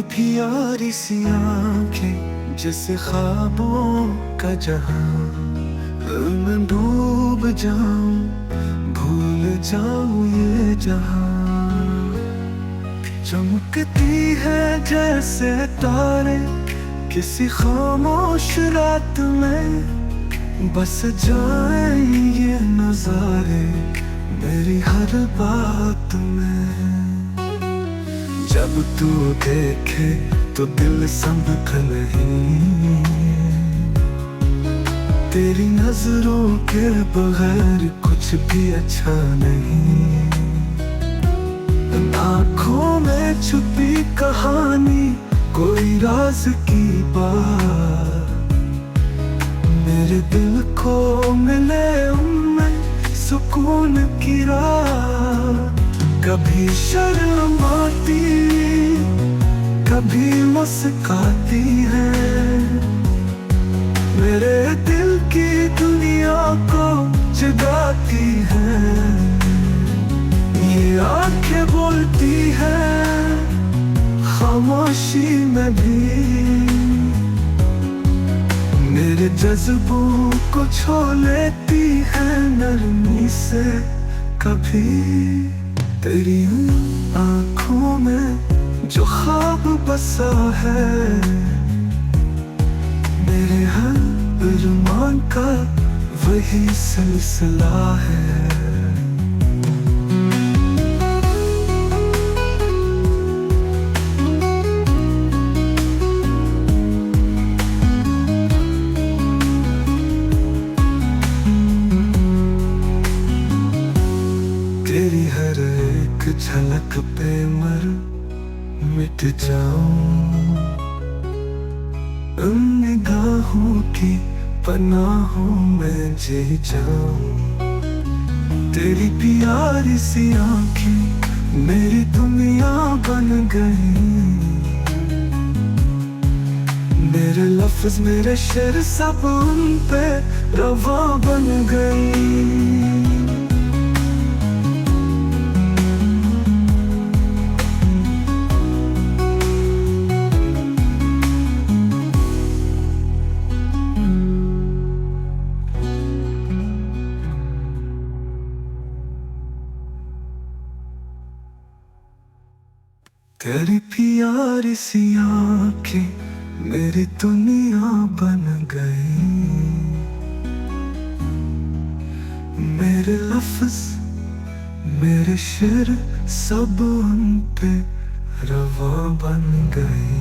तेरी प्यारी सी आंखें जैसे ख्वाबों का जहां, मैं डूब जाऊं, भूल जाऊं ये जहां। चमकती है जैसे तारे किसी खामोश रात में, बस जाए ये नजारे मेरी हर बात में। जब तू देखे तो दिल संभल नहीं, तेरी नजरों के बगैर कुछ भी अच्छा नहीं। आँखों में छुपी कहानी, कोई राज की बात, मेरे दिल को मिले उनमें सुकून की रात। कभी शर्म आती, कभी मुस्काती है, मेरे दिल की दुनिया को जगाती है। ये आंखें बोलती है खामोशी में भी, मेरे जज्बों को छू लेती है नरमी से कभी। तेरी आँखों में जो ख्वाब बसा है, मेरे हर अरमान का वही सिलसिला है। तेरी हर एक झलक पे मर मिट जाऊं, उन निगाहों की पनाहों में जी जाऊं। तेरी प्यारी सी आंखें मेरी दुनिया बन गई, मेरे लफ्ज मेरे शेर सब उन पे रवा बन गई। तेरी प्यारी सी आंखें मेरी दुनिया बन गई, मेरे लफ्ज मेरे शेर सब उन पे रवा बन गए।